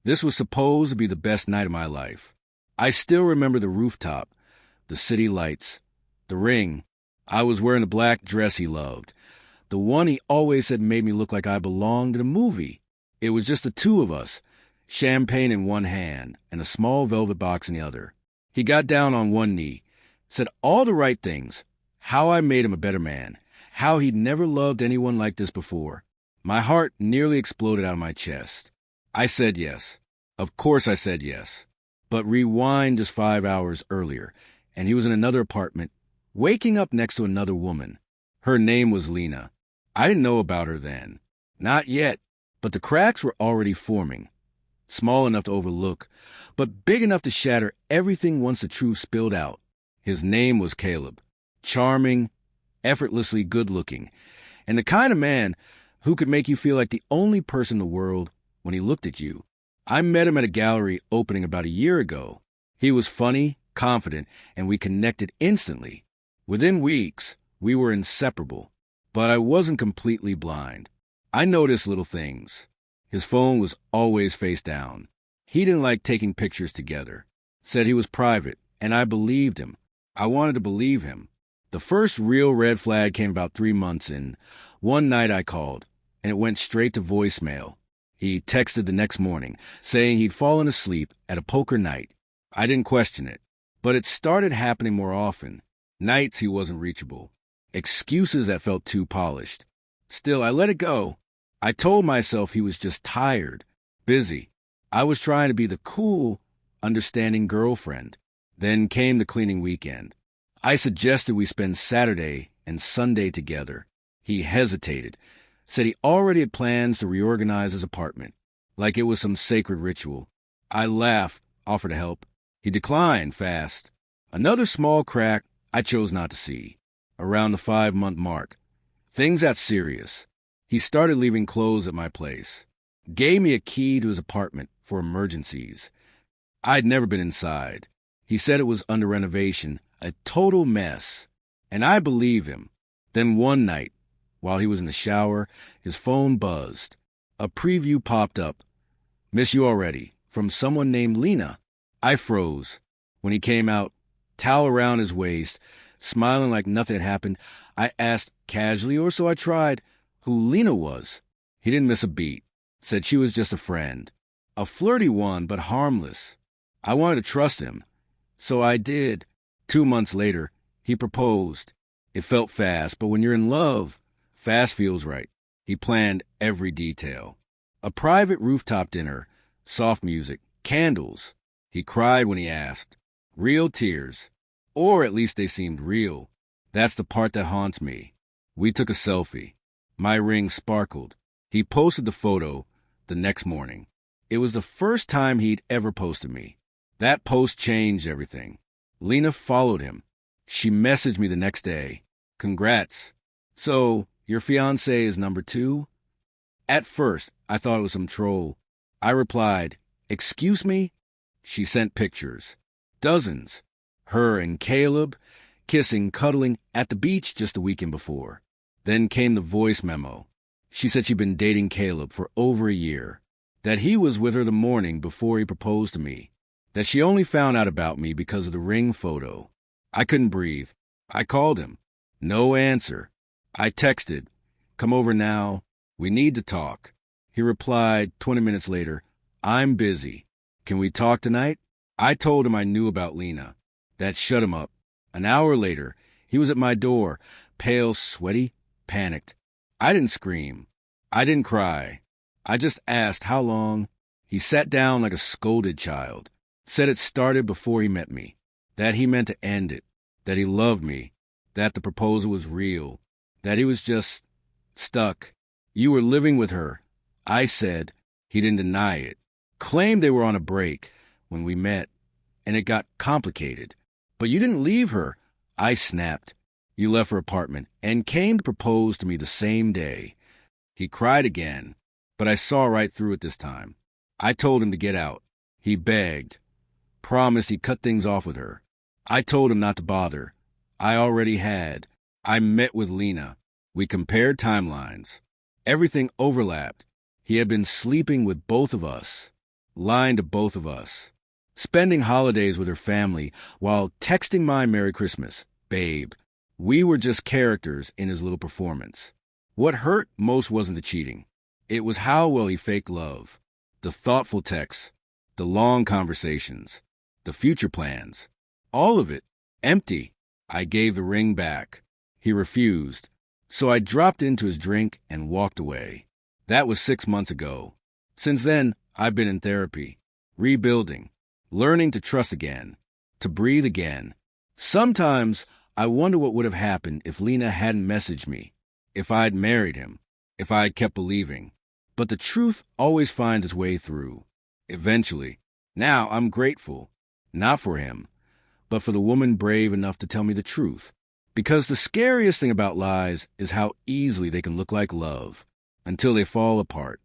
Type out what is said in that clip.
This was supposed to be the best night of my life. I still remember the rooftop, the city lights, the ring. I was wearing the black dress he loved, the one he always said made me look like I belonged in a movie. It was just the two of us, champagne in one hand and a small velvet box in the other. He got down on one knee, said all the right things, how I made him a better man, how he'd never loved anyone like this before. My heart nearly exploded out of my chest. I said yes. Of course I said yes. But rewind just 5 hours earlier, and he was in another apartment, waking up next to another woman. Her name was Lena. I didn't know about her then. Not yet, but the cracks were already forming. Small enough to overlook, but big enough to shatter everything once the truth spilled out. His name was Caleb. Charming, effortlessly good-looking, and the kind of man who could make you feel like the only person in the world when he looked at you. I met him at a gallery opening about a year ago. He was funny, confident, and we connected instantly. Within weeks, we were inseparable, but I wasn't completely blind. I noticed little things. His phone was always face down. He didn't like taking pictures together. Said he was private, and I believed him. I wanted to believe him. The first real red flag came about 3 months in. One night I called, and it went straight to voicemail. He texted the next morning, saying he'd fallen asleep at a poker night. I didn't question it, but it started happening more often. Nights he wasn't reachable. Excuses that felt too polished. Still, I let it go. I told myself he was just tired, busy. I was trying to be the cool, understanding girlfriend. Then came the cleaning weekend. I suggested we spend Saturday and Sunday together. He hesitated, said he already had plans to reorganize his apartment, like it was some sacred ritual. I laughed, offered to help. He declined fast. Another small crack I chose not to see. Around the 5-month mark, things got serious. He started leaving clothes at my place. Gave me a key to his apartment for emergencies. I'd never been inside. He said it was under renovation, a total mess. And I believe him. Then one night, while he was in the shower, his phone buzzed. A preview popped up. "Miss you already," from someone named Lena. I froze. When he came out, towel around his waist, smiling like nothing had happened, I asked casually, or so I tried, who Lena was. He didn't miss a beat. Said she was just a friend. A flirty one, but harmless. I wanted to trust him. So I did. 2 months later, he proposed. It felt fast, but when you're in love, fast feels right. He planned every detail. A private rooftop dinner, soft music, candles. He cried when he asked. Real tears. Or at least they seemed real. That's the part that haunts me. We took a selfie. My ring sparkled. He posted the photo the next morning. It was the first time he'd ever posted me. That post changed everything. Lena followed him. She messaged me the next day. "Congrats. So, your fiancé is number 2? At first, I thought it was some troll. I replied, "Excuse me?" She sent pictures. Dozens. Her and Caleb, kissing, cuddling at the beach just a weekend before. Then came the voice memo. She said she'd been dating Caleb for over a year. That he was with her the morning before he proposed to me. That she only found out about me because of the ring photo. I couldn't breathe. I called him. No answer. I texted, "Come over now. We need to talk." He replied 20 minutes later, "I'm busy. Can we talk tonight?" I told him I knew about Lena. That shut him up. An hour later, he was at my door, pale, sweaty, panicked. I didn't scream. I didn't cry. I just asked how long. He sat down like a scolded child. Said it started before he met me. That he meant to end it. That he loved me. That the proposal was real. That he was just stuck. "You were living with her," I said. He didn't deny it. Claimed they were on a break when we met, and it got complicated. "But you didn't leave her," I snapped. "You left her apartment and came to propose to me the same day." He cried again, but I saw right through it this time. I told him to get out. He begged. Promised he'd cut things off with her. I told him not to bother. I already had. I met with Lena. We compared timelines. Everything overlapped. He had been sleeping with both of us. lying to both of us, spending holidays with her family while texting my Merry Christmas, babe. We were just characters in his little performance. What hurt most wasn't the cheating. It was how well he faked love. The thoughtful texts, the long conversations, the future plans. All of it empty. I gave the ring back. He refused. So I dropped into his drink and walked away. That was 6 months ago. Since then, I've been in therapy, rebuilding, learning to trust again, to breathe again. Sometimes I wonder what would have happened if Lena hadn't messaged me, if I'd married him, if I had kept believing. But the truth always finds its way through. Eventually. Now I'm grateful, not for him, but for the woman brave enough to tell me the truth. Because the scariest thing about lies is how easily they can look like love, until they fall apart.